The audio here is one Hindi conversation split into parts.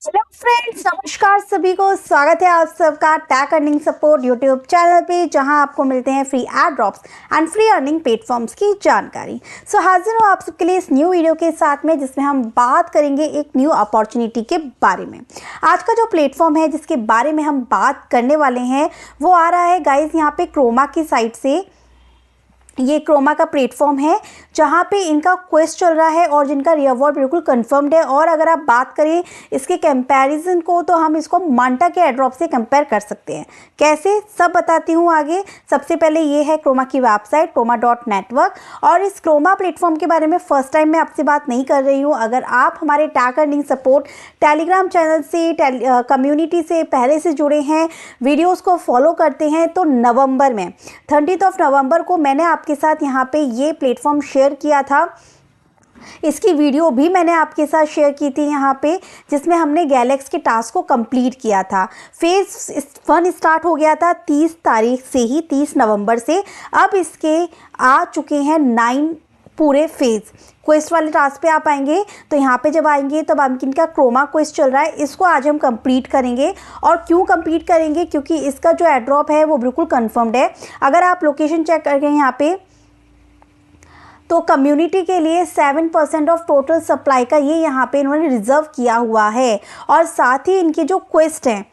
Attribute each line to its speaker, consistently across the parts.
Speaker 1: हेलो फ्रेंड्स, नमस्कार सभी को। स्वागत है आप सबका tag earning support YouTube channel पे, जहां आपको मिलते हैं free add drops and free earning platforms की जानकारी। हाजिर हूँ आप सबके लिए इस न्यू वीडियो के साथ में, जिसमें हम बात करेंगे एक न्यू अपॉर्चुनिटी के बारे में। आज का जो प्लेटफॉर्म है जिसके बारे में हम बात करने वाले हैं वो आ रहा है गाइज यहाँ पे क्रोमा की साइट से। ये क्रोमा का प्लेटफॉर्म है जहाँ पे इनका क्वेस्ट चल रहा है और जिनका रिवॉर्ड बिल्कुल कंफर्म्ड है। और अगर आप बात करें इसके कंपैरिजन को, तो हम इसको मांटा के एड्रॉप से कंपेयर कर सकते हैं। कैसे, सब बताती हूँ आगे। सबसे पहले ये है क्रोमा की वेबसाइट croma.network। और इस क्रोमा प्लेटफॉर्म के बारे में फर्स्ट टाइम मैं आपसे बात नहीं कर रही हूँ। अगर आप हमारे tag earning support Telegram channel से कम्युनिटी से पहले से जुड़े हैं, वीडियोज़ को फॉलो करते हैं, तो नवंबर में 30 नवंबर को मैंने आपके साथ यहाँ पे ये प्लेटफॉर्म शेयर किया था। इसकी वीडियो भी मैंने आपके साथ शेयर की थी यहाँ पे, जिसमें हमने गैलेक्स के टास्क को कंप्लीट किया था। फेज़ 1 स्टार्ट हो गया था 30 तारीख से ही, 30 नवंबर से। अब इसके आ चुके हैं 9 पूरे फेज़। क्वेस्ट वाले टास्क पे आप आएंगे तो यहाँ पे जब आएंगे तब हम इनका क्रोमा क्वेस्ट चल रहा है, इसको आज हम कंप्लीट करेंगे। और क्यों कंप्लीट करेंगे, क्योंकि इसका जो एड्रॉप है वो बिल्कुल कंफर्म्ड है। अगर आप लोकेशन चेक करेंगे यहाँ पे, तो कम्युनिटी के लिए 7% ऑफ टोटल सप्लाई का ये यहाँ पे इन्होंने रिजर्व किया हुआ है। और साथ ही इनके जो क्वेस्ट हैं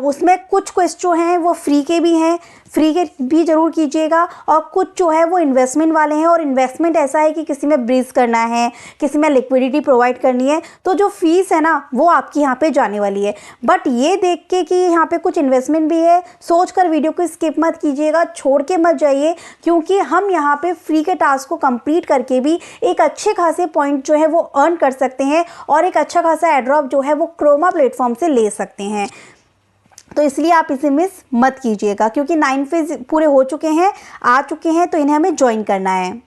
Speaker 1: उसमें कुछ क्वेस्ट जो हैं वो फ्री के भी हैं, फ्री के भी ज़रूर कीजिएगा। और कुछ जो है वो इन्वेस्टमेंट वाले हैं। और इन्वेस्टमेंट ऐसा है कि किसी में ब्रीज करना है, किसी में लिक्विडिटी प्रोवाइड करनी है, तो जो फीस है ना वो आपकी यहाँ पे जाने वाली है। बट ये देख के कि यहाँ पे कुछ इन्वेस्टमेंट भी है, सोच कर वीडियो को स्किप मत कीजिएगा, छोड़ के मत जाइए। क्योंकि हम यहाँ पे फ्री के टास्क को कंप्लीट करके भी एक अच्छे खासे पॉइंट जो है वो अर्न कर सकते हैं और एक अच्छा खासा एड्रॉप जो है वो क्रोमा प्लेटफॉर्म से ले सकते हैं। तो इसलिए आप इसे मिस मत कीजिएगा, क्योंकि 9 फेज पूरे हो चुके हैं, आ चुके हैं, तो इन्हें हमें ज्वाइन करना है।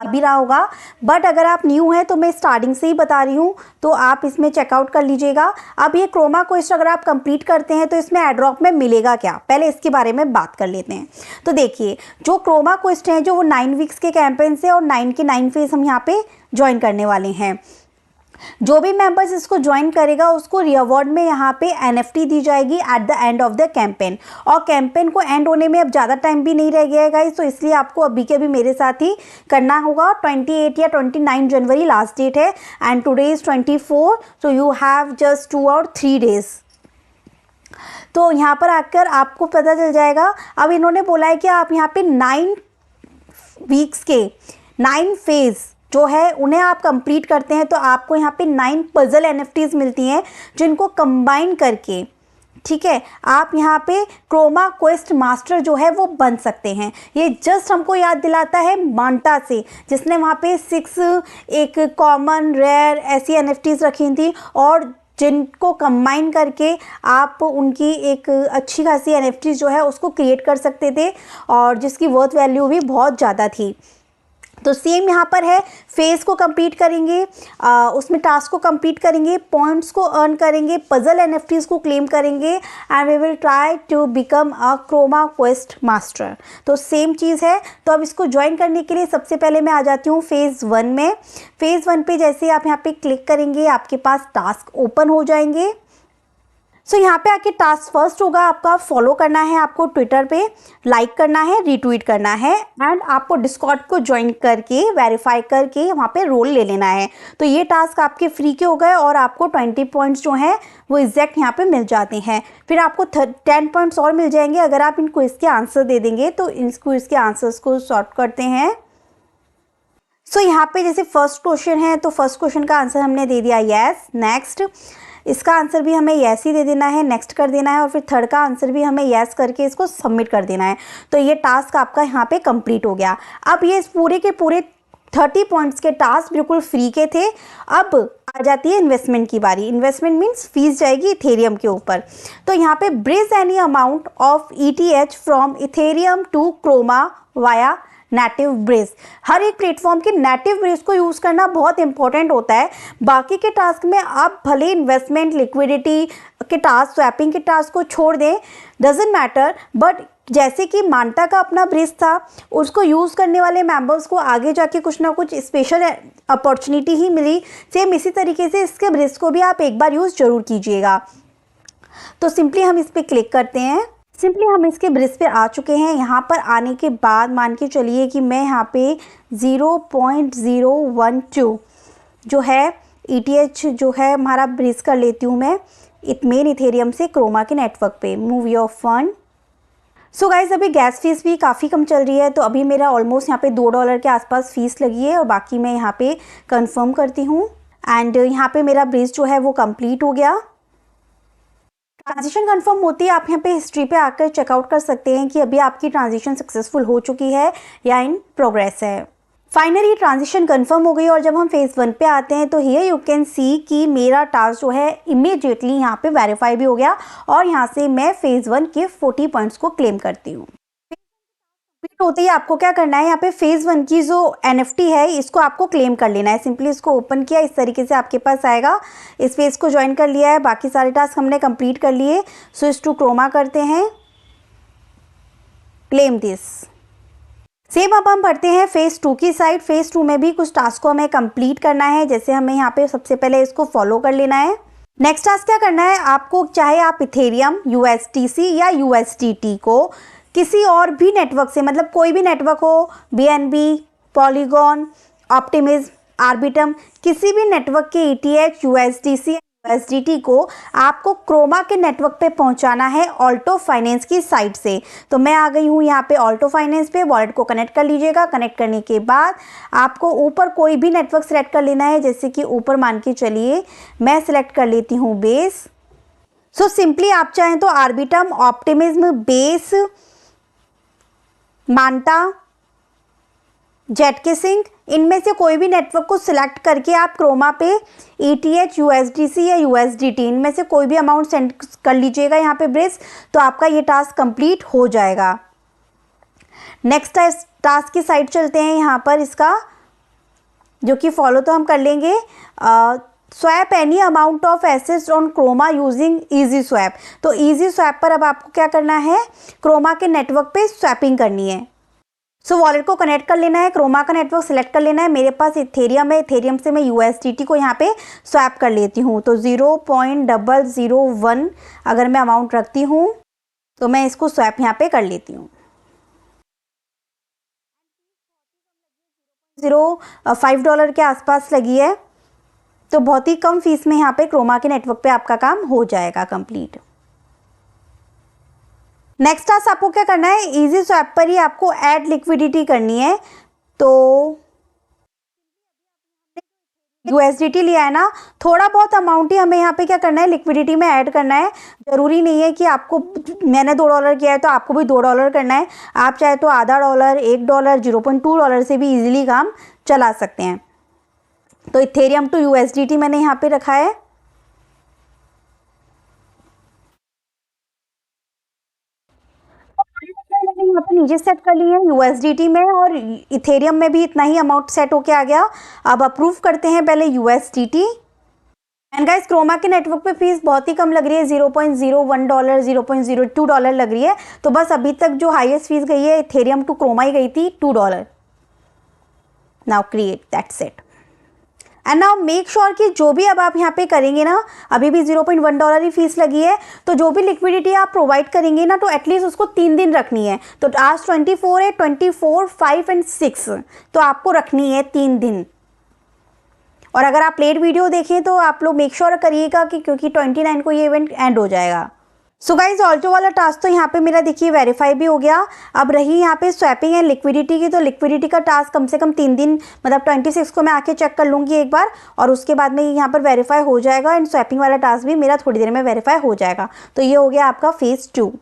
Speaker 1: भी रहा होगा, बट अगर आप न्यू हैं तो मैं स्टार्टिंग से ही बता रही हूँ, तो आप इसमें चेकआउट कर लीजिएगा। अब ये क्रोमा क्वेस्ट अगर आप कंप्लीट करते हैं तो इसमें एड्रॉप में मिलेगा क्या, पहले इसके बारे में बात कर लेते हैं। तो देखिए, जो क्रोमा क्वेस्ट हैं जो वो 9 वीक्स के कैंपेन से और 9 के 9 फेज हम यहाँ पे ज्वाइन करने वाले हैं। जो भी मेंबर्स इसको ज्वाइन करेगा उसको रिवॉर्ड में यहाँ पे NFT दी जाएगी at the end of the campaign. और कैंपेन को एंड होने में अब ज़्यादा टाइम भी नहीं रह गया है गाइस, तो इसलिए आपको अभी के अभी मेरे साथ ही करना होगा। 28 या 29 जनवरी लास्ट डेट है and today is 24, so you have just 2 और 3 डेज। तो यहाँ पर आकर आपको पता चल जाएगा। अब इन्होंने बोला है कि आप यहाँ पे 9 वीक्स के 9 फेज़ जो है उन्हें आप कंप्लीट करते हैं तो आपको यहाँ पे 9 पजल NFTs मिलती हैं, जिनको कंबाइन करके, ठीक है, आप यहाँ पे क्रोमा क्वेस्ट मास्टर जो है वो बन सकते हैं। ये जस्ट हमको याद दिलाता है मांटा से, जिसने वहाँ पे 6 एक कॉमन रेयर ऐसी NFTs रखी थी और जिनको कंबाइन करके आप उनकी एक अच्छी खासी NFTs जो है उसको क्रिएट कर सकते थे और जिसकी वर्थ वैल्यू भी बहुत ज़्यादा थी। तो सेम यहाँ पर है, फेज को कंप्लीट करेंगे, उसमें टास्क को कंप्लीट करेंगे, पॉइंट्स को अर्न करेंगे, पजल NFTs को क्लेम करेंगे and we will try to become a Chroma quest master. तो सेम चीज़ है। तो अब इसको ज्वाइन करने के लिए सबसे पहले मैं आ जाती हूँ फेज़ 1 में। फेज़ 1 पे जैसे आप यहाँ पे क्लिक करेंगे आपके पास टास्क ओपन हो जाएंगे। सो यहाँ पे आके टास्क फर्स्ट होगा आपका, फॉलो करना है आपको ट्विटर पे, लाइक करना है, रीट्वीट करना है एंड आपको डिस्कॉर्ड को ज्वाइन करके वेरीफाई करके वहाँ पे रोल ले लेना है। तो ये टास्क आपके फ्री के हो गए और आपको 20 पॉइंट्स जो हैं वो एग्जैक्ट यहाँ पे मिल जाते हैं। फिर आपको 10 पॉइंट्स और मिल जाएंगे अगर आप इन क्विज के आंसर दे देंगे। तो इन क्विज के आंसर्स को सॉर्ट करते हैं। सो यहाँ पे जैसे फर्स्ट क्वेश्चन है तो फर्स्ट क्वेश्चन का आंसर हमने दे दिया यस। नेक्स्ट, इसका आंसर भी हमें यस ही दे देना है, नेक्स्ट कर देना है। और फिर थर्ड का आंसर भी हमें यस करके इसको सबमिट कर देना है। तो ये टास्क आपका यहाँ पे कंप्लीट हो गया। अब ये पूरे के पूरे 30 पॉइंट्स के टास्क बिल्कुल फ्री के थे। अब आ जाती है इन्वेस्टमेंट की बारी। इन्वेस्टमेंट मीन्स फीस जाएगी इथेरियम के ऊपर। तो यहाँ पे bridge any amount of ETH from Ethereum to Kroma via native bridge. हर एक प्लेटफॉर्म के नेटिव ब्रिज को यूज़ करना बहुत इंपॉर्टेंट होता है। बाकी के टास्क में आप भले इन्वेस्टमेंट, लिक्विडिटी के टास्क, स्वैपिंग के टास्क को छोड़ दें, डजेंट मैटर, बट जैसे कि मांटा का अपना ब्रिज था, उसको यूज़ करने वाले मेंबर्स को आगे जाके कुछ ना कुछ स्पेशल अपॉर्चुनिटी ही मिली, सेम इसी तरीके से इसके ब्रिज को भी आप एक बार यूज़ ज़रूर कीजिएगा। तो सिंपली हम इस पर क्लिक करते हैं। सिंपली हम इसके ब्रिज पे आ चुके हैं। यहाँ पर आने के बाद मान के चलिए कि मैं यहाँ पे 0.012 जो है ETH जो है हमारा ब्रिज कर लेती हूँ मैं मेन इथेरियम से क्रोमा के नेटवर्क पे। Move your fund. So guys अभी गैस फीस भी काफ़ी कम चल रही है, तो अभी मेरा ऑलमोस्ट यहाँ पे $2 के आसपास फीस लगी है और बाकी मैं यहाँ पे कंफर्म करती हूँ। एंड यहाँ पे मेरा ब्रिज जो है वो कंप्लीट हो गया। ट्रांजिशन कंफर्म होती है, आप यहाँ पे हिस्ट्री पे आकर चेकआउट कर सकते हैं कि अभी आपकी ट्रांजिशन सक्सेसफुल हो चुकी है या इन प्रोग्रेस है। फाइनली ट्रांजिशन कंफर्म हो गई और जब हम फेज़ 1 पे आते हैं तो हियर यू कैन सी कि मेरा टास्क जो है इमीडिएटली यहाँ पे वेरीफाई भी हो गया और यहाँ से मैं फेज़ 1 के 40 पॉइंट्स को क्लेम करती हूँ। होते ही आपको क्या करना है, यहाँ पे फेज़ 1 की जो NFT है इसको आपको क्लेम कर लेना है। सिंपली इसको ओपन किया, इस तरीके से आपके पास आएगा। इस फेज़ को ज्वाइन कर लिया है, बाकी सारे टास्क हमने कंप्लीट कर लिए। स्विच टू क्रोमा करते हैं, क्लेम दिस। सेम अब हम बढ़ते हैं फेज़ 2 की साइड। फेज़ 2 में भी कुछ टास्क को हमें कंप्लीट करना है। जैसे हमें यहाँ पे सबसे पहले इसको फॉलो कर लेना है। नेक्स्ट टास्क क्या करना है आपको, चाहे आप इथेरियम, USDC या USDT को किसी और भी नेटवर्क से, मतलब कोई भी नेटवर्क हो, BNB, पॉलीगॉन, ऑप्टिमिज्म, आर्बिटम, किसी भी नेटवर्क के ETH, USDC, USDT को आपको क्रोमा के नेटवर्क पे पहुंचाना है ऑल्टो फाइनेंस की साइट से। तो मैं आ गई हूँ यहाँ पे ऑल्टो फाइनेंस पे। वॉलेट को कनेक्ट कर लीजिएगा। कनेक्ट करने के बाद आपको ऊपर कोई भी नेटवर्क सेलेक्ट कर लेना है। जैसे कि ऊपर मान के चलिए मैं सिलेक्ट कर लेती हूँ बेस। सो सिंपली आप चाहें तो आर्बिटम, ऑप्टिमिज्म, बेस, मांटा, जेटकिसिंग, इनमें से कोई भी नेटवर्क को सिलेक्ट करके आप क्रोमा पे ETH, USDC या USDT इनमें से कोई भी अमाउंट सेंड कर लीजिएगा यहाँ पे ब्रिज, तो आपका ये टास्क कंप्लीट हो जाएगा। नेक्स्ट टास्क की साइड चलते हैं। यहाँ पर इसका जो कि फॉलो तो हम कर लेंगे, swap any amount of assets on Chroma using easy swap. तो इजी स्वैप पर अब आपको क्या करना है, क्रोमा के नेटवर्क पे स्वैपिंग करनी है। सो वॉलेट को कनेक्ट कर लेना है, क्रोमा का नेटवर्क सिलेक्ट कर लेना है। मेरे पास इथेरियम है, इथेरियम से मैं USDT को यहाँ पे स्वैप कर लेती हूँ। तो 0.001 अगर मैं अमाउंट रखती हूँ तो मैं इसको स्वैप यहाँ पे कर लेती हूँ। $5 के आसपास लगी है, तो बहुत ही कम फीस में यहाँ पे क्रोमा के नेटवर्क पे आपका काम हो जाएगा कंप्लीट। नेक्स्ट टास्क आपको क्या करना है, इजी स्वैप पर ही आपको ऐड लिक्विडिटी करनी है। तो USDT लिया है ना, थोड़ा बहुत अमाउंट ही हमें यहाँ पे क्या करना है, लिक्विडिटी में ऐड करना है। ज़रूरी नहीं है कि आपको, मैंने $2 किया है तो आपको भी $2 करना है। आप चाहे तो आधा $1, $1, $0.2 से भी इजीली काम चला सकते हैं। तो इथेरियम टू USDT मैंने यहाँ पे रखा है। यहाँ पे नीचे सेट कर ली है USDT में, और इथेरियम में भी इतना ही अमाउंट सेट होके आ गया। अब अप्रूव करते हैं पहले USDT। एंड गाइस क्रोमा के नेटवर्क पे फीस बहुत ही कम लग रही है, $0.01, $0.02 लग रही है। तो बस अभी तक जो हाईएस्ट फीस गई है इथेरियम टू क्रोमा ही गई थी, $2। Now create, that's it. And now make sure कि जो भी अब आप यहाँ पे करेंगे ना, अभी भी $0.1 ही फीस लगी है, तो जो भी लिक्विडिटी आप प्रोवाइड करेंगे ना, तो एटलीस्ट उसको 3 दिन रखनी है। तो आज 24 है, 24, 5 एंड 6, तो आपको रखनी है 3 दिन। और अगर आप लेट वीडियो देखें तो आप लोग मेक श्योर करिएगा कि क्योंकि 29 को ये इवेंट एंड हो जाएगा। सो गाइज ऑल्टो वाला टास्क तो यहाँ पे मेरा देखिए वेरीफाई भी हो गया। अब रही यहाँ पे स्वैपिंग एंड लिक्विडिटी की, तो लिक्विडिटी का टास्क कम से कम 3 दिन, मतलब 26 को मैं आके चेक कर लूँगी एक बार, और उसके बाद में यहाँ पर वेरीफाई हो जाएगा। एंड स्वैपिंग वाला टास्क भी मेरा थोड़ी देर में वेरीफाई हो जाएगा। तो ये हो गया आपका फेज़ 2।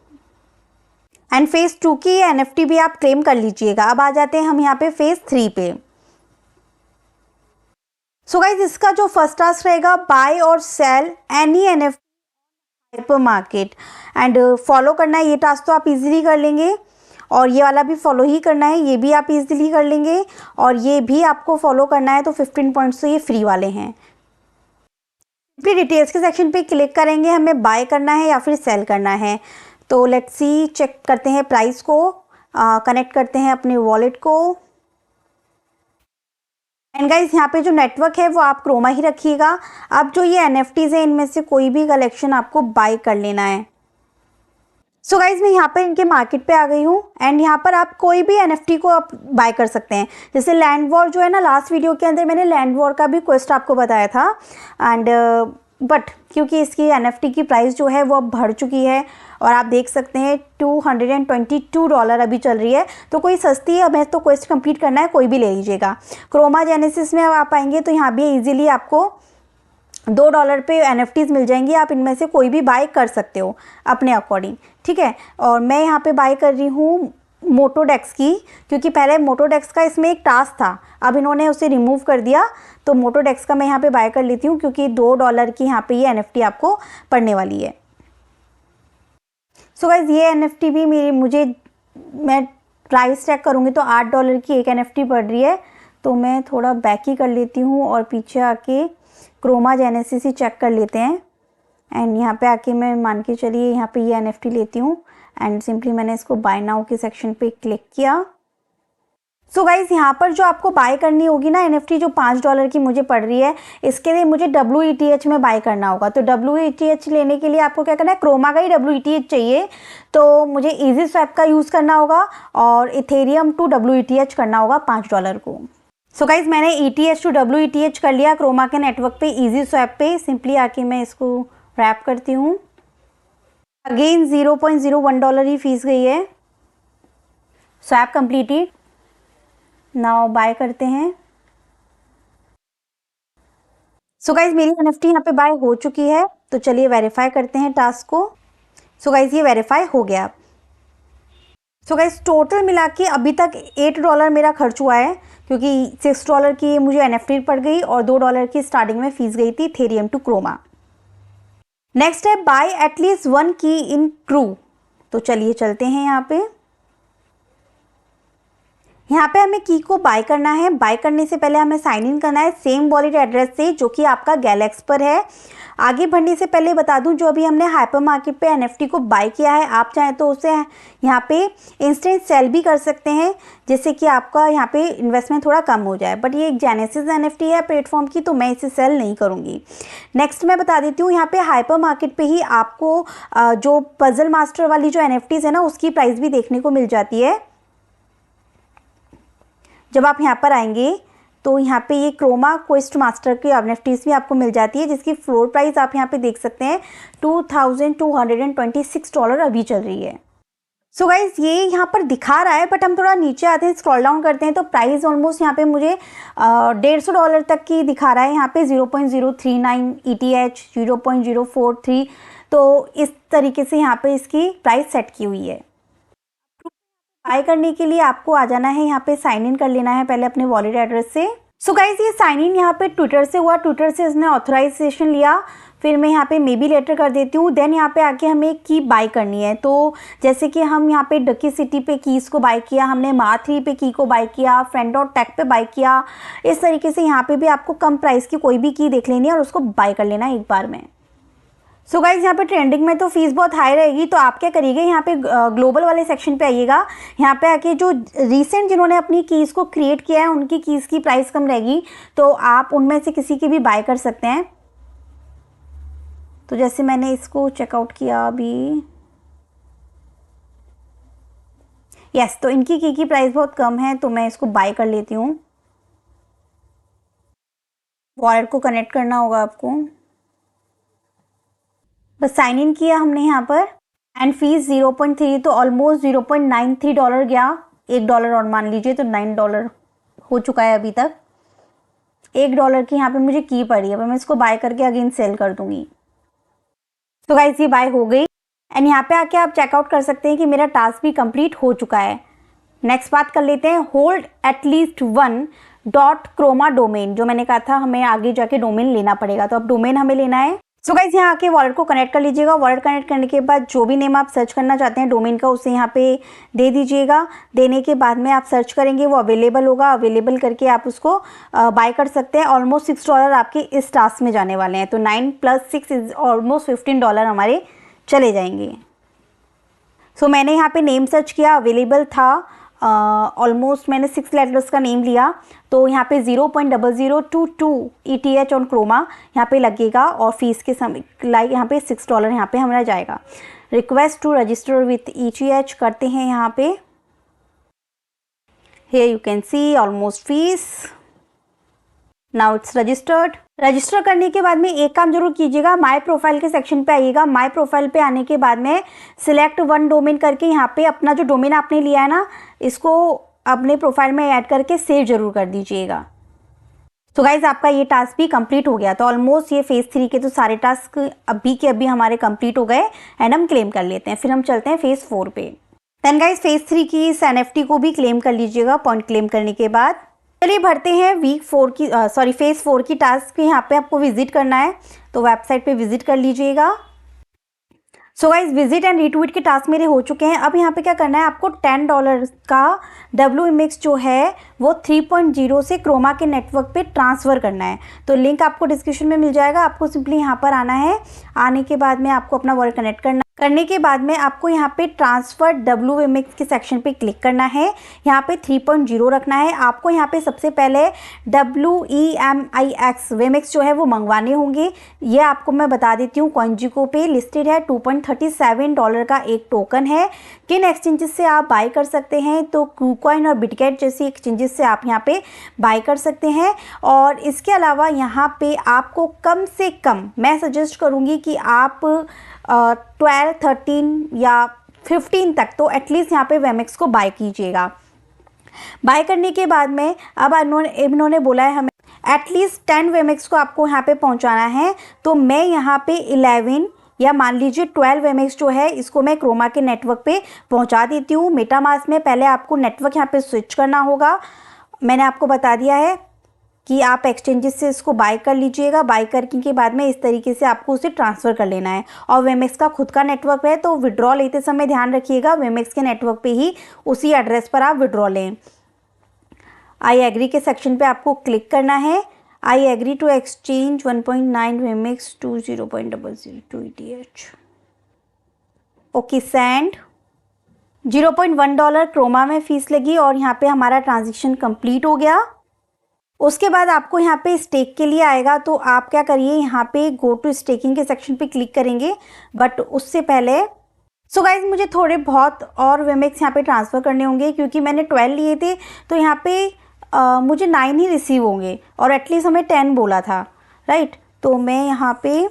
Speaker 1: एंड फेज़ 2 की NFT भी आप क्लेम कर लीजिएगा। अब आ जाते हैं हम यहाँ पे फेज़ 3 पे। सो गाइज इसका जो फर्स्ट टास्क रहेगा, बाय और sell any NFT hyper market, and follow करना है। ये टास्क तो आप इजीली कर लेंगे, और ये वाला भी फॉलो ही करना है, ये भी आप इजीली कर लेंगे, और ये भी आपको फॉलो करना है। तो 15 पॉइंट्स तो ये फ्री वाले हैं। फिर डिटेल्स के सेक्शन पे क्लिक करेंगे, हमें बाय करना है या फिर सेल करना है। तो लेट्स सी, चेक करते हैं प्राइस को, कनेक्ट करते हैं अपने वॉलेट को। एंड गाइस यहाँ पे जो नेटवर्क है वो आप क्रोमा ही रखिएगा। अब जो ये NFTs है इनमें से कोई भी कलेक्शन आपको बाय कर लेना है। सो गाइज मैं यहाँ पर इनके मार्केट पे आ गई हूँ एंड यहाँ पर आप कोई भी NFT को आप बाय कर सकते हैं। जैसे लैंड वॉर जो है ना, लास्ट वीडियो के अंदर मैंने लैंड वॉर का भी क्वेस्ट आपको बताया था एंड बट क्योंकि इसकी NFT की प्राइस जो है वो अब बढ़ चुकी है और आप देख सकते हैं $222 अभी चल रही है। तो कोई सस्ती है, हमें तो क्वेस्ट कंप्लीट करना है, कोई भी ले लीजिएगा। क्रोमा जेनेसिस में अब आप आएंगे तो यहाँ भी इजीली आपको $2 पे NFTs मिल जाएंगी। आप इनमें से कोई भी बाय कर सकते हो अपने अकॉर्डिंग, ठीक है। और मैं यहाँ पे बाय कर रही हूँ मोटोडेक्स की, क्योंकि पहले मोटोडेक्स का इसमें एक टास्क था, अब इन्होंने उसे रिमूव कर दिया। तो मोटोडेक्स का मैं यहाँ पे बाय कर लेती हूँ क्योंकि $2 की यहाँ पे ये NFT आपको पड़ने वाली है। सो गाइज ये NFT भी मैं प्राइस चेक करूँगी तो $8 की एक NFT पड़ रही है। तो मैं थोड़ा बैक ही कर लेती हूँ और पीछे आके क्रोमा जेनेसिस ही चेक कर लेते हैं। एंड यहाँ पे आके मैं मान के चलिए यहाँ पे ये NFT लेती हूँ एंड सिंपली मैंने इसको बाय नाउ के सेक्शन पे क्लिक किया। सो गाइज यहाँ पर जो आपको बाय करनी होगी ना NFT, जो $5 की मुझे पड़ रही है, इसके लिए मुझे WETH में बाय करना होगा। तो WETH लेने के लिए आपको क्या करना है, क्रोमा का ही WETH चाहिए। तो मुझे इजी स्वैप का यूज़ करना होगा और इथेरियम टू WETH करना होगा $5 को। सो गाइज मैंने ETH टू WETH कर लिया क्रोमा के नेटवर्क पे इजी स्वैप पे। सिंपली आके मैं इसको रैप करती हूँ। अगेन $0.01 ही फीस गई है। Swap completed. नाउ बाय करते हैं। सो गाइज मेरी NFT यहाँ पे बाय हो चुकी है। तो चलिए वेरीफाई करते हैं टास्क को। सो गाइज ये वेरीफाई हो गया। सो गाइज टोटल मिला के अभी तक $8 मेरा खर्च हुआ है, क्योंकि $6 की मुझे NFT पड़ गई और $2 की स्टार्टिंग में फीस गई थी इथेरियम टू क्रोमा। नेक्स्ट है बाय एटलीस्ट 1 की इन क्रू। तो चलिए चलते हैं यहाँ पे। यहाँ पे हमें की को बाय करना है। बाय करने से पहले हमें साइन इन करना है सेम वॉलेट एड्रेस से जो कि आपका गैलेक्स पर है। आगे बढ़ने से पहले बता दूं, जो अभी हमने हाइपर मार्केट पे NFT को बाय किया है, आप चाहें तो उसे यहाँ पे इंस्टेंट सेल भी कर सकते हैं, जिससे कि आपका यहाँ पे इन्वेस्टमेंट थोड़ा कम हो जाए। बट ये एक जेनेसिस NFT है प्लेटफॉर्म की, तो मैं इसे सेल नहीं करूँगी। नेक्स्ट मैं बता देती हूँ, यहाँ पे हाइपर मार्केट पे ही आपको जो पजल मास्टर वाली जो NFTs है ना, उसकी प्राइस भी देखने को मिल जाती है। जब आप यहाँ पर आएंगे तो यहाँ पे ये क्रोमा क्वेस्ट मास्टर की NFTs भी आपको मिल जाती है, जिसकी फ्लोर प्राइस आप यहाँ पे देख सकते हैं $2,226 अभी चल रही है। सो गाइज ये यहाँ पर दिखा रहा है, बट हम थोड़ा नीचे आते हैं, स्क्रॉल डाउन करते हैं तो प्राइस ऑलमोस्ट यहाँ पे मुझे $150 तक की दिखा रहा है। यहाँ पे 0.039 ETH, 0.043, तो इस तरीके से यहाँ पे इसकी प्राइस सेट की हुई है। बाय करने के लिए आपको आ जाना है, यहाँ पे साइन इन कर लेना है पहले अपने वॉलेट एड्रेस से। सो गाइज ये साइन इन यहाँ पे ट्विटर से हुआ, ट्विटर से इसने ऑथराइजेशन लिया। फिर मैं यहाँ पे मे बी लेटर कर देती हूँ। देन यहाँ पे आके हमें एक की बाय करनी है। तो जैसे कि हम यहाँ पे डकी सिटी पे कीज़ को बाय किया, हमने माथरी पे की को बाय किया, फ्रेंड.टेक पे बाय किया, इस तरीके से यहाँ पे भी आपको कम प्राइस की कोई भी की देख लेनी है और उसको बाय कर लेना है एक बार में। सो गाइज यहाँ पे ट्रेंडिंग में तो फीस बहुत हाई रहेगी, तो आप क्या करिएगा, यहाँ पे ग्लोबल वाले सेक्शन पे आइएगा। यहाँ पे आके जो रीसेंट जिन्होंने अपनी कीज़ को क्रिएट किया है उनकी कीज़ की प्राइस कम रहेगी, तो आप उनमें से किसी की भी बाय कर सकते हैं। तो जैसे मैंने इसको चेकआउट किया अभी, यस, तो इनकी की प्राइस बहुत कम है, तो मैं इसको बाय कर लेती हूँ। वॉलेट को कनेक्ट करना होगा आपको। बस साइन इन किया हमने यहाँ पर एंड फीस 0.3, तो ऑलमोस्ट $0.93 गया। $1 और मान लीजिए तो $9 हो चुका है अभी तक। $1 की यहाँ पे मुझे की पड़ी है, पर मैं इसको बाय करके अगेन सेल कर दूंगी। तो गाइस ये बाय हो गई एंड यहाँ पे आके आप चेकआउट कर सकते हैं कि मेरा टास्क भी कंप्लीट हो चुका है। नेक्स्ट बात कर लेते हैं, होल्ड एटलीस्ट 1 .croma डोमेन। जो मैंने कहा था हमें आगे जाके डोमेन लेना पड़ेगा, तो अब डोमेन हमें लेना है। सो गाइज यहाँ आके वॉलेट को कनेक्ट कर लीजिएगा। वॉलेट कनेक्ट करने के बाद जो भी नेम आप सर्च करना चाहते हैं डोमेन का, उसे यहाँ पे दे दीजिएगा। देने के बाद में आप सर्च करेंगे, वो अवेलेबल होगा, अवेलेबल करके आप उसको बाय कर सकते हैं। ऑलमोस्ट $6 आपके इस टास्क में जाने वाले हैं, तो 9 + 6 इज ऑलमोस्ट $15 हमारे चले जाएंगे। सो मैंने यहाँ पे नेम सर्च किया, अवेलेबल था, ऑलमोस्ट मैंने 6 लेटर्स का नेम लिया, तो यहाँ पे 0.0022 ETH ऑन क्रोमा यहाँ पे लगेगा और फीस के समय यहाँ पे $6 यहाँ पे हमारा जाएगा। Request to register with ETH करते हैं यहाँ पे। Here you can see almost fees. Now it's registered. Register करने के बाद में एक काम जरूर कीजिएगा, माय प्रोफाइल के सेक्शन पे आइएगा। माय प्रोफाइल पे आने के बाद में सिलेक्ट वन डोमेन करके यहाँ पे अपना जो डोमेन आपने लिया है ना, इसको अपने प्रोफाइल में ऐड करके सेव जरूर कर दीजिएगा। तो गाइज आपका ये टास्क भी कंप्लीट हो गया। तो ऑलमोस्ट ये फेज़ 3 के तो सारे टास्क अभी के अभी हमारे कंप्लीट हो गए एंड हम क्लेम कर लेते हैं। फिर हम चलते हैं फेज़ 4 पे। देन गाइज फेज़ 3 की इस NFT को भी क्लेम कर लीजिएगा पॉइंट क्लेम करने के बाद। चलिए भरते हैं फेज़ 4 की टास्क। यहाँ पे आपको विजिट करना है, तो वेबसाइट पे विजिट कर लीजिएगा। So guys visit and retweet के टास्क मेरे हो चुके हैं। अब यहाँ पे क्या करना है, आपको $10 का WMX जो है वो 3.0 से क्रोमा के नेटवर्क पे ट्रांसफ़र करना है। तो लिंक आपको डिस्क्रिप्शन में मिल जाएगा। आपको सिंपली यहाँ पर आना है। आने के बाद में आपको अपना वॉलेट कनेक्ट करने के बाद में आपको यहाँ पे ट्रांसफर WMX के सेक्शन पे क्लिक करना है। यहाँ पे 3.0 रखना है। आपको यहाँ पे सबसे पहले WEMIX जो है वो मंगवाने होंगे। ये आपको मैं बता देती हूँ, CoinGecko पे लिस्टेड है। $2.37 का एक टोकन है। किन एक्सचेंजेस से आप बाय कर सकते हैं, तो KuCoin और बिटगेट जैसी एक्सचेंजेस से आप यहाँ पे बाय कर सकते हैं। और इसके अलावा यहाँ पे आपको कम से कम मैं सजेस्ट करूँगी कि आप 12, 13 या 15 तक तो एटलीस्ट यहाँ पे वेमेक्स को बाय कीजिएगा। बाय करने के बाद में अब इन्होंने बोला है हमें एटलीस्ट 10 वेमेक्स को आपको यहाँ पे पहुँचाना है। तो मैं यहाँ पे 11 या मान लीजिए 12 वेमेक्स जो है इसको मैं क्रोमा के नेटवर्क पे पहुँचा देती हूँ। मेटामास्क में पहले आपको नेटवर्क यहाँ पे स्विच करना होगा। मैंने आपको बता दिया है कि आप एक्सचेंजेस से इसको बाय कर लीजिएगा। बाय करने के बाद में इस तरीके से आपको उसे ट्रांसफ़र कर लेना है। और वेमेक्स का खुद का नेटवर्क है, तो विड्रॉ लेते समय ध्यान रखिएगा वेमेक्स के नेटवर्क पे ही उसी एड्रेस पर आप विड्रॉ लें। आई एग्री के सेक्शन पे आपको क्लिक करना है। I agree to exchange 1.9 WEMIX to 0.002 ETH। Okay send. $0.1 Kroma में फ़ीस लगी और यहाँ पे हमारा ट्रांजेक्शन कंप्लीट हो गया। उसके बाद आपको यहाँ पे स्टेक के लिए आएगा, तो आप क्या करिए, यहाँ पे गो टू स्टेकिंग के सेक्शन पे क्लिक करेंगे। बट उससे पहले सो गाइज मुझे थोड़े बहुत और वेमेक्स यहाँ पे ट्रांसफ़र करने होंगे, क्योंकि मैंने 12 लिए थे तो यहाँ पे मुझे 9 ही रिसीव होंगे और एटलीस्ट हमें 10 बोला था, राइट। तो मैं यहाँ पे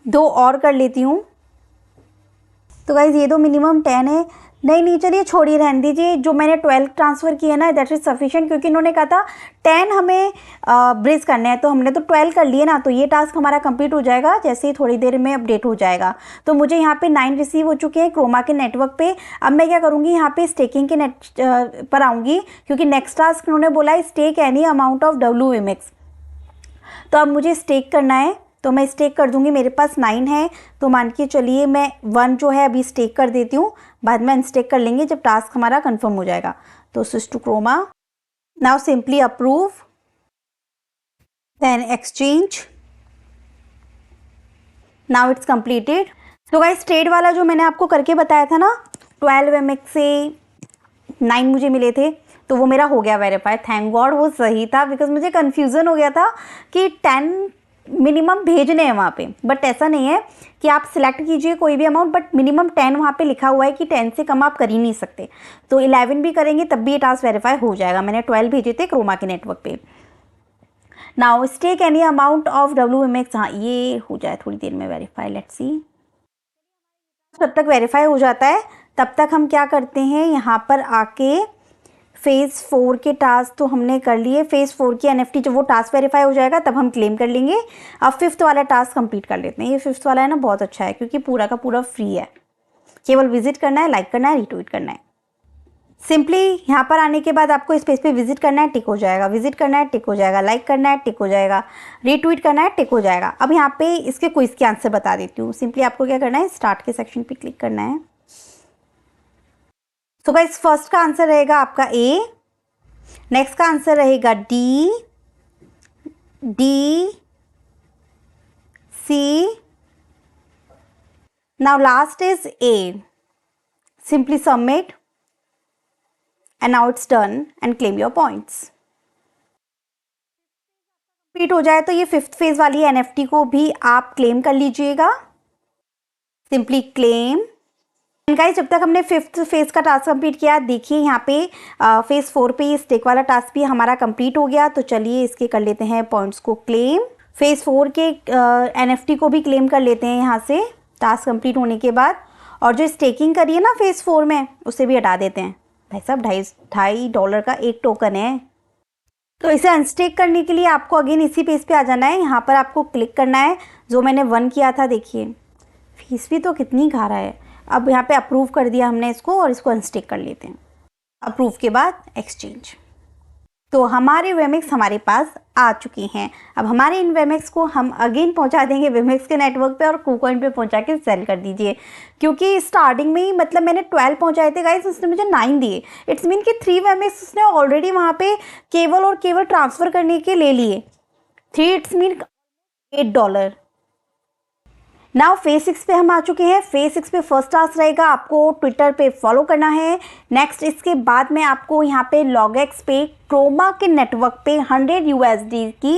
Speaker 1: 2 और कर लेती हूँ। तो गाइज ये 2 मिनिमम 10 है। नहीं चलिए छोड़िए, रहने दीजिए। जो मैंने 12 ट्रांसफ़र किया ना दैट इज़ सफिशिएंट, क्योंकि इन्होंने कहा था 10 हमें ब्रिज करने हैं, तो हमने तो 12 कर लिए ना। तो ये टास्क हमारा कंप्लीट हो जाएगा जैसे ही थोड़ी देर में अपडेट हो जाएगा। तो मुझे यहाँ पे 9 रिसीव हो चुके हैं क्रोमा के नेटवर्क पे। अब मैं क्या करूँगी, यहाँ पे स्टेकिंग के पर आऊँगी, क्योंकि नेक्स्ट टास्क उन्होंने बोला है stake any amount of WMX। तो अब मुझे स्टेक करना है, तो मैं स्टेक कर दूंगी। मेरे पास 9 है, तो मान के चलिए मैं 1 जो है अभी स्टेक कर देती हूँ। बाद में अनस्टेक कर लेंगे जब टास्क हमारा कंफर्म हो जाएगा। तो switch to Chroma. Now simply approve, then exchange. Now it's completed. तो गाइस ट्रेड वाला जो मैंने आपको करके बताया था ना, 12 वेमेक्स से 9 मुझे मिले थे, तो वो मेरा हो गया वेरीफाई। थैंक गॉड वो सही था, बिकॉज मुझे कन्फ्यूज़न हो गया था कि 10 मिनिमम भेजने हैं वहाँ पे। बट ऐसा नहीं है कि आप सिलेक्ट कीजिए कोई भी अमाउंट, बट मिनिमम 10 वहाँ पे लिखा हुआ है कि 10 से कम आप कर ही नहीं सकते। तो 11 भी करेंगे तब भी ये टास्क वेरीफाई हो जाएगा। मैंने 12 भेजे थे क्रोमा के नेटवर्क पे। Now stake any amount of WMX। हाँ ये हो जाए थोड़ी देर में वेरीफाई, लेट्स सी। जब तक वेरीफाई हो जाता है तब तक हम क्या करते हैं, यहाँ पर आके फेज़ 4 के टास्क तो हमने कर लिए। फेज़ 4 की NFT जब वो टास्क वेरीफाई हो जाएगा तब हम क्लेम कर लेंगे। अब 5th वाला टास्क कंप्लीट कर लेते हैं। ये 5th वाला है ना, बहुत अच्छा है, क्योंकि पूरा का पूरा फ्री है। केवल विजिट करना है, लाइक करना है, रिट्वीट करना है। सिंपली यहाँ पर आने के बाद आपको इस पेज पे विजिट करना है, टिक हो जाएगा। विजिट करना है, टिक हो जाएगा। लाइक करना है, टिक हो जाएगा। रीट्वीट करना है, टिक हो जाएगा। अब यहाँ पे इसके क्विज के आंसर बता देती हूँ। सिंपली आपको क्या करना है, स्टार्ट के सेक्शन पे क्लिक करना है। तो गाइस फर्स्ट का आंसर रहेगा आपका A, नेक्स्ट का आंसर रहेगा D, C, now last is A। Simply submit and now it's done and claim your points. Complete हो जाए तो ये 5th फेज वाली NFT को भी आप क्लेम कर लीजिएगा. Simply claim. गाइस, जब तक हमने 5th फेज का टास्क कंप्लीट किया, देखिए यहाँ पे फेज 4 पे ये स्टेक वाला टास्क भी हमारा कंप्लीट हो गया. तो चलिए इसके कर लेते हैं पॉइंट्स को क्लेम. फेज 4 के NFT को भी क्लेम कर लेते हैं यहाँ से टास्क कंप्लीट होने के बाद. और जो स्टेकिंग करी है ना फेज 4 में, उसे भी हटा देते हैं. भाई साहब, $2.5 का एक टोकन है. तो इसे अनस्टेक करने के लिए आपको अगेन इसी पेज पे आ जाना है. यहाँ पर आपको क्लिक करना है जो मैंने 1 किया था. देखिए फीस भी तो कितनी खा रहा है. अब यहाँ पे अप्रूव कर दिया हमने इसको और इसको अनस्टेक कर लेते हैं. अप्रूव के बाद एक्सचेंज. तो हमारे वेमिक्स हमारे पास आ चुके हैं. अब हमारे इन वेमिक्स को हम अगेन पहुंचा देंगे वेमिक्स के नेटवर्क पे और KuCoin पे पहुंचा के सेल कर दीजिए. क्योंकि स्टार्टिंग में ही मतलब मैंने 12 पहुंचाए थे गाइस, उसने मुझे 9 दिए. इट्स मीन कि 3 वेमिक्स उसने ऑलरेडी वहाँ पे केवल और केवल ट्रांसफ़र करने के ले लिए. 3 इट्स मीन $8. नाउ फेज 6 पे हम आ चुके हैं. फेज 6 पे फर्स्ट टास्क रहेगा, आपको ट्विटर पे फॉलो करना है. नेक्स्ट इसके बाद में आपको यहाँ पे लॉगएक्स पे क्रोमा के नेटवर्क पे 100 USD की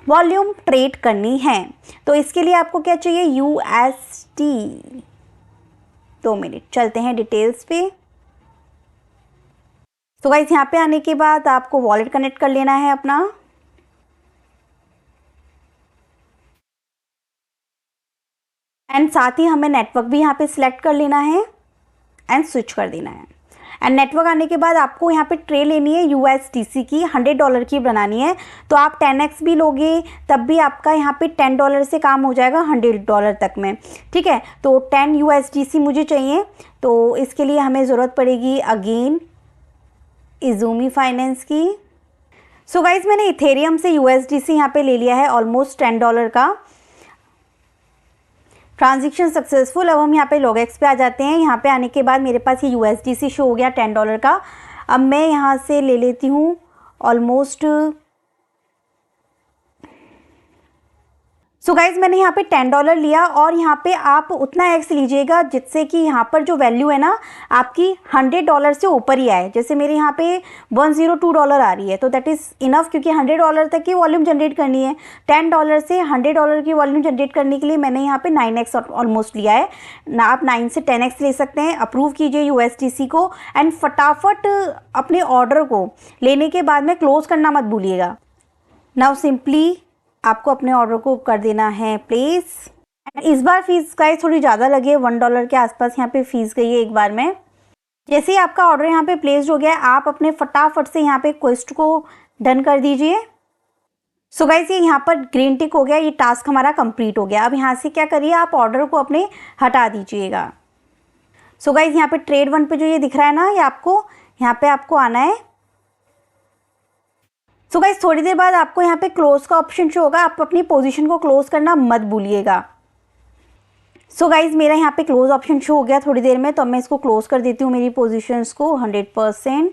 Speaker 1: वॉल्यूम ट्रेड करनी है. तो इसके लिए आपको क्या चाहिए, USD. 2 मिनट चलते हैं डिटेल्स पे. तो गाइस, यहाँ पे आने के बाद आपको वॉलेट कनेक्ट कर लेना है अपना. एंड साथ ही हमें नेटवर्क भी यहाँ पे सिलेक्ट कर लेना है एंड स्विच कर देना है. एंड नेटवर्क आने के बाद आपको यहाँ पे ट्रे लेनी है USDC की, $100 की बनानी है. तो आप 10x भी लोगे तब भी आपका यहाँ पे $10 से काम हो जाएगा $100 तक में. ठीक है, तो 10 USDC मुझे चाहिए. तो इसके लिए हमें ज़रूरत पड़ेगी अगेन इज़ूमी फाइनेंस की. सो गाइज, मैंने इथेरियम से USDC यहाँ पे ले लिया है ऑलमोस्ट $10 का. Transaction successful. अब हम यहाँ पे लॉगएक्स पे आ जाते हैं. यहाँ पे आने के बाद मेरे पास ये USDC शो हो गया $10 का. अब मैं यहाँ से ले लेती हूँ ऑलमोस्ट. सो गाइज, मैंने यहाँ पे $10 लिया और यहाँ पे आप उतना एक्स लीजिएगा जिससे कि यहाँ पर जो वैल्यू है ना आपकी $100 से ऊपर ही आए. जैसे मेरे यहाँ पे $102 आ रही है तो दैट इज़ इनफ, क्योंकि $100 तक की वॉल्यूम जनरेट करनी है. $10 से $100 की वॉल्यूम जनरेट करने के लिए मैंने यहाँ पे 9x ऑलमोस्ट लिया है ना. आप 9 से 10x ले सकते हैं. अप्रूव कीजिए USDC को एंड फटाफट अपने ऑर्डर को लेने के बाद में क्लोज करना मत भूलिएगा. नाउ सिंपली आपको अपने ऑर्डर को कर देना है प्लेस. इस बार फीस गाइस थोड़ी ज़्यादा लगी है, $1 के आसपास यहाँ पे फीस गई है एक बार में. जैसे ही आपका ऑर्डर यहाँ पे प्लेस्ड हो गया, आप अपने फटाफट से यहाँ पे क्वेस्ट को डन कर दीजिए. सो गाइस, ये यहाँ पर ग्रीन टिक हो गया, ये टास्क हमारा कंप्लीट हो गया. अब यहाँ से क्या करिए, आप ऑर्डर को अपने हटा दीजिएगा. सो गाइस, यहाँ पे ट्रेड 1 पे जो ये दिख रहा है ना, ये आपको यहाँ पे आपको आना है. सो गाइस, थोड़ी देर बाद आपको यहाँ पे क्लोज का ऑप्शन शो होगा. आप अपनी पोजीशन को क्लोज करना मत भूलिएगा. सो गाइस, मेरा यहाँ पे क्लोज ऑप्शन शो हो गया थोड़ी देर में, तो अब मैं इसको क्लोज कर देती हूँ मेरी पोजीशंस को 100%.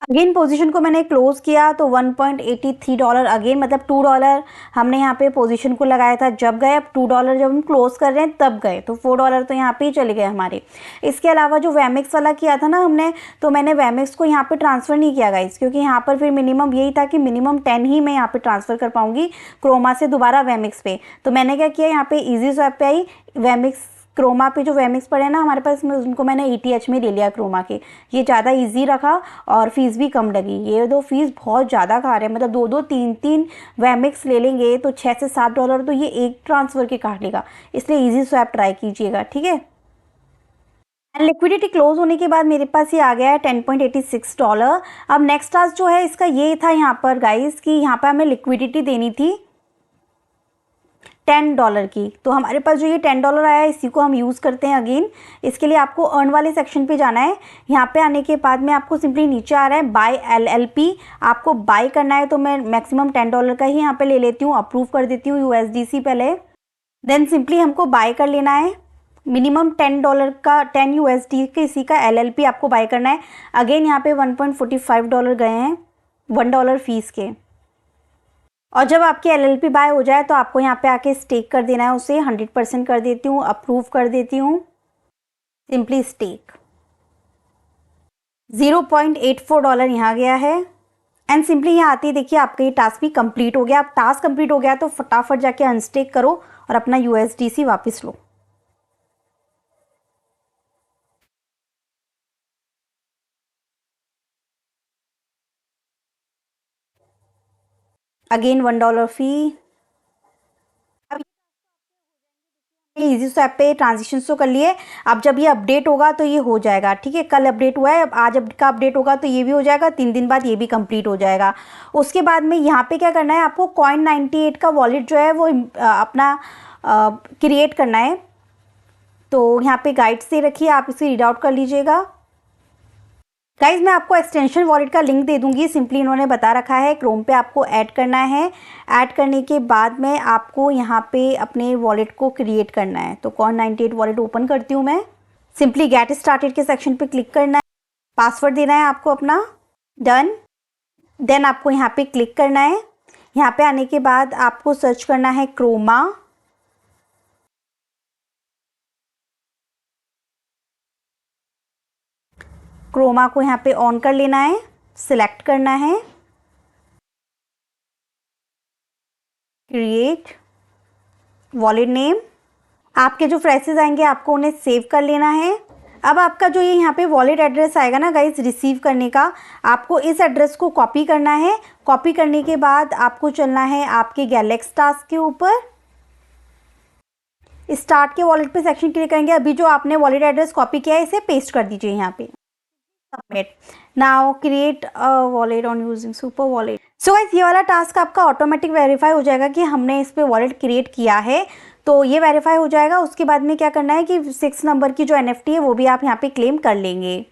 Speaker 1: अगेन पोजीशन को मैंने क्लोज किया तो $1.83 अगेन मतलब $2 हमने यहाँ पे पोजीशन को लगाया था जब गए. अब $2 जब हम क्लोज कर रहे हैं तब गए, तो $4 तो यहाँ पे ही चले गए हमारे. इसके अलावा जो वेमिक्स वाला किया था ना हमने, तो मैंने वेमिक्स को यहाँ पे ट्रांसफ़र नहीं किया गाइस, क्योंकि यहाँ पर फिर मिनिमम यही था कि मिनिमम 10 ही मैं यहाँ पे ट्रांसफ़र कर पाऊँगी क्रोमा से दोबारा वेमिक्स पे. तो मैंने क्या किया, यहाँ पे ईजी स्वैप पे आई वेमिक्स क्रोमा पे जो वेमिक्स पड़े हैं ना हमारे पास में, उनको मैंने ETH में ले लिया क्रोमा के. ये ज़्यादा इजी रखा और फीस भी कम लगी. ये दो फीस बहुत ज़्यादा खा रहे हैं, मतलब 2-2 3-3 वेमिक्स ले लेंगे तो $6 से $7 तो ये एक ट्रांसफ़र के काट लेगा. इसलिए इजी स्वैप ट्राई कीजिएगा, ठीक है. एंड लिक्विडिटी क्लोज होने के बाद मेरे पास ये आ गया है $10.86. अब नेक्स्ट टास्क जो है इसका ये था यहाँ पर गाइस कि यहाँ पर हमें लिक्विडिटी देनी थी $10 की. तो हमारे पास जो ये $10 आया है इसी को हम यूज़ करते हैं अगेन. इसके लिए आपको अर्न वाले सेक्शन पे जाना है. यहाँ पे आने के बाद में आपको सिंपली नीचे आ रहा है बाय LLP. आपको बाय करना है तो मैं मैक्सिमम $10 का ही यहाँ पे ले लेती हूँ. अप्रूव कर देती हूँ USDC पहले. देन सिंपली हमको बाय कर लेना है. मिनिमम $10 का 10 USD के इसी का LLP आपको बाय करना है. अगेन यहाँ पे $1.45 गए हैं $1 फीस के. और जब आपकी LLP बाय हो जाए तो आपको यहाँ पे आके स्टेक कर देना है उसे। 100% कर देती हूँ, अप्रूव कर देती हूँ, सिंपली स्टेक। $0.84 यहाँ गया है एंड सिंपली यहाँ आती है, देखिए आपका ये टास्क भी कंप्लीट हो गया। अब टास्क कंप्लीट हो गया तो फटाफट जाके अनस्टेक करो और अपना USDC वापस लो। अगेन $1 फी। इजी स्वैप पे ट्रांजेक्शन तो कर लिए। अब जब ये अपडेट होगा तो ये हो जाएगा, ठीक है। कल अपडेट हुआ है, अब आज का अपडेट होगा तो ये भी हो जाएगा। 3 दिन बाद ये भी कंप्लीट हो जाएगा। उसके बाद में यहाँ पे क्या करना है आपको, Coin98 का वॉलेट जो है वो अपना क्रिएट करना है। तो यहाँ पे गाइड्स दे रखी है, आप इसे रीड आउट कर लीजिएगा। गाइज मैं आपको एक्सटेंशन वॉलेट का लिंक दे दूंगी, सिंपली इन्होंने बता रखा है। क्रोम पे आपको ऐड करना है। ऐड करने के बाद में आपको यहाँ पे अपने वॉलेट को क्रिएट करना है। तो Coin98 वॉलेट ओपन करती हूँ मैं। सिंपली गेट स्टार्टेड के सेक्शन पे क्लिक करना है, पासवर्ड देना है आपको अपना, डन। देन आपको यहाँ पे क्लिक करना है। यहाँ पे आने के बाद आपको सर्च करना है क्रोमा। क्रोमा को यहाँ पे ऑन कर लेना है, सिलेक्ट करना है, क्रिएट वॉलेट नेम। आपके जो फ्रेसेस आएंगे आपको उन्हें सेव कर लेना है। अब आपका जो ये यहाँ पे वॉलेट एड्रेस आएगा ना गाइस रिसीव करने का, आपको इस एड्रेस को कॉपी करना है। कॉपी करने के बाद आपको चलना है आपके गैलेक्स टास्क के ऊपर। स्टार्ट के वॉलेट पे सेक्शन क्लिक करेंगे। अभी जो आपने वॉलेट एड्रेस कॉपी किया है इसे पेस्ट कर दीजिए यहाँ पे, submit. Now create a wallet on using super wallet. So guys ये वाला टास्क आपका ऑटोमेटिक वेरीफाई हो जाएगा कि हमने इस पे वॉलेट क्रिएट किया है। तो ये वेरीफाई हो जाएगा। उसके बाद में क्या करना है कि 6 नंबर की जो NFT है वो भी आप यहाँ पे क्लेम कर लेंगे।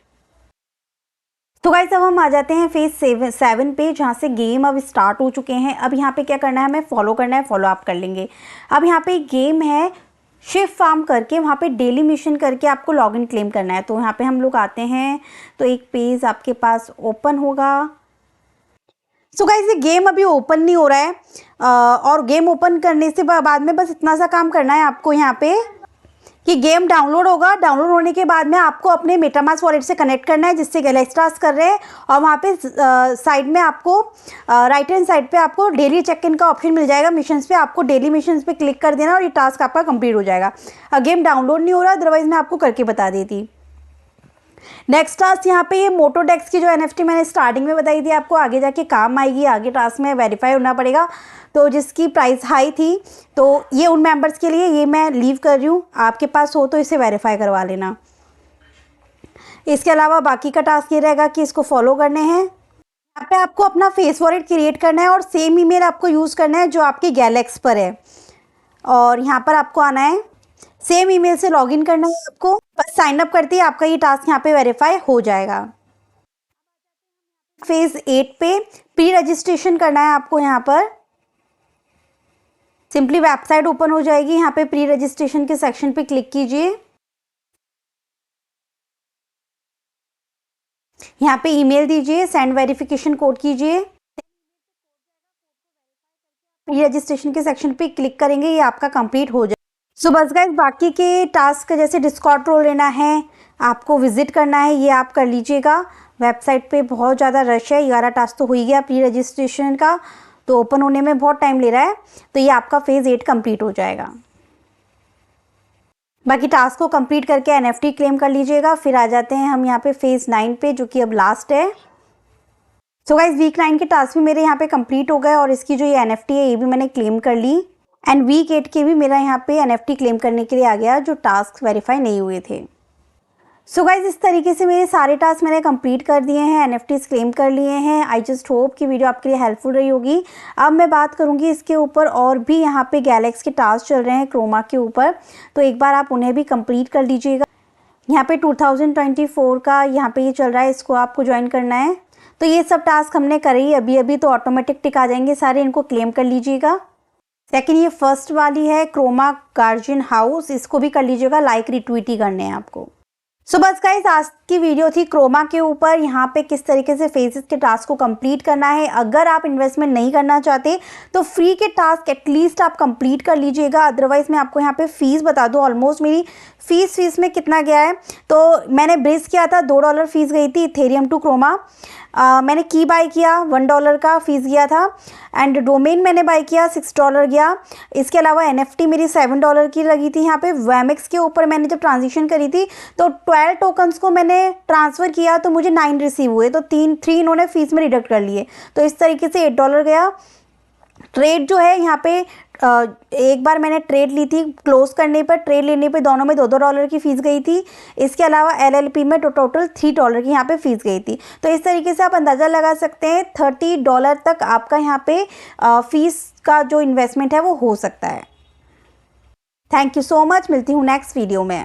Speaker 1: तो गाइस अब हम आ जाते हैं फेज 7 पे, जहाँ से गेम अब स्टार्ट हो चुके हैं। अब यहाँ पे क्या करना है, हमें फॉलो करना है, फॉलो आप कर लेंगे। अब यहाँ पे गेम है शिफ्ट फार्म करके, वहाँ पे डेली मिशन करके आपको लॉगिन क्लेम करना है। तो यहाँ पे हम लोग आते हैं तो एक पेज आपके पास ओपन होगा। सो गाइस ये गेम अभी ओपन नहीं हो रहा है और गेम ओपन करने से बाद में बस इतना सा काम करना है आपको यहाँ पे कि गेम डाउनलोड होगा। डाउनलोड होने के बाद में आपको अपने मेटामास्क वॉलेट से कनेक्ट करना है जिससे गैलेक्सी टास्क कर रहे हैं। और वहाँ पे साइड में आपको राइट हैंड साइड पे आपको डेली चेक इन का ऑप्शन मिल जाएगा। मिशंस पे आपको डेली मिशंस पे क्लिक कर देना और ये टास्क आपका कंप्लीट हो जाएगा। गेम डाउनलोड नहीं हो रहा, अदरवाइज मैं आपको करके बता देती। नेक्स्ट टास्क यहाँ पे ये मोटोडेक्स की जो NFT मैंने स्टार्टिंग में बताई थी आपको, आगे जाके काम आएगी। आगे टास्क में वेरीफाई होना पड़ेगा, तो जिसकी प्राइस हाई थी तो ये उन मेंबर्स के लिए, ये मैं लीव कर रही हूँ। आपके पास हो तो इसे वेरीफाई करवा लेना। इसके अलावा बाकी का टास्क ये रहेगा कि इसको फॉलो करने हैं। यहाँ पे आपको अपना फेस वॉलेट क्रिएट करना है और सेम ईमेल आपको यूज़ करना है जो आपके गैलेक्स पर है। और यहाँ पर आपको आना है, सेम ईमेल से लॉगिन करना है आपको। बस साइन अप करते ही आपका ये टास्क यहाँ पे वेरीफाई हो जाएगा। फेज 8 पे प्री रजिस्ट्रेशन करना है आपको। यहाँ पर सिंपली वेबसाइट ओपन हो जाएगी। यहाँ पे प्री रजिस्ट्रेशन के सेक्शन पे क्लिक कीजिए। यहाँ पे ईमेल दीजिए, सेंड वेरिफिकेशन कोड कीजिए। प्री रजिस्ट्रेशन के सेक्शन पे क्लिक करेंगे, ये आपका कंप्लीट हो जाए। सो बस गाइस बाकी के टास्क जैसे डिस्कॉर्ड रोल लेना है, आपको विजिट करना है, ये आप कर लीजिएगा। वेबसाइट पे बहुत ज़्यादा रश है। 11 टास्क तो हो ही गया प्री रजिस्ट्रेशन का, तो ओपन होने में बहुत टाइम ले रहा है। तो ये आपका फेज़ 8 कंप्लीट हो जाएगा। बाकी टास्क को कंप्लीट करके NFT क्लेम कर लीजिएगा। फिर आ जाते हैं हम यहाँ पे फेज़ 9 पे, जो कि अब लास्ट है। सो गाइस वीक 9 के टास्क भी मेरे यहाँ पे कंप्लीट हो गए और इसकी जो ये NFT है ये भी मैंने क्लेम कर ली। एंड वीक 8 के भी मेरा यहाँ पे NFT क्लेम करने के लिए आ गया, जो टास्क वेरीफाई नहीं हुए थे। सो गाइज इस तरीके से मेरे सारे टास्क मैंने कंप्लीट कर दिए हैं, NFTs क्लेम कर लिए हैं। आई जस्ट होप कि वीडियो आपके लिए हेल्पफुल रही होगी। अब मैं बात करूंगी इसके ऊपर, और भी यहाँ पे गैलेक्स के टास्क चल रहे हैं क्रोमा के ऊपर, तो एक बार आप उन्हें भी कंप्लीट कर लीजिएगा। यहाँ पे 2024 का यहाँ पे ये चल रहा है, इसको आपको ज्वाइन करना है। तो ये सब टास्क हमने करे ही अभी, तो ऑटोमेटिक टिक आ जाएंगे सारे, इनको क्लेम कर लीजिएगा। सेकेंड ये फर्स्ट वाली है क्रोमा गार्जियन हाउस, इसको भी कर लीजिएगा। लाइक रिट्वीट ही करने हैं आपको। सो बस गाइस, आज की वीडियो थी क्रोमा के ऊपर, यहाँ पे किस तरीके से फेसेस के टास्क को कंप्लीट करना है। अगर आप इन्वेस्टमेंट नहीं करना चाहते तो फ्री के टास्क एटलीस्ट आप कंप्लीट कर लीजिएगा। अदरवाइज मैं आपको यहाँ पे फीस बता दूँ, ऑलमोस्ट मेरी फीस में कितना गया है। तो मैंने ब्रिज किया था, $2 फीस गई थी इथेरियम टू क्रोमा। मैंने की बाय किया, $1 का फीस गया था। एंड डोमेन मैंने बाय किया, $6 गया। इसके अलावा NFT मेरी $7 की लगी थी। यहाँ पे वैमेक्स के ऊपर मैंने जब ट्रांजेक्शन करी थी तो 12 टोकन्स को मैंने ट्रांसफ़र किया तो मुझे 9 रिसीव हुए, तो 3 इन्होंने फीस में डिडक्ट कर लिए। तो इस तरीके से $8 गया। ट्रेड जो है यहाँ पे एक बार मैंने ट्रेड ली थी, क्लोज करने पर, ट्रेड लेने पे दोनों में $2 की फ़ीस गई थी। इसके अलावा LLP में टोटल $3 की यहाँ पे फ़ीस गई थी। तो इस तरीके से आप अंदाज़ा लगा सकते हैं $30 तक आपका यहाँ पे फ़ीस का जो इन्वेस्टमेंट है वो हो सकता है। थैंक यू सो मच, मिलती हूँ नेक्स्ट वीडियो में।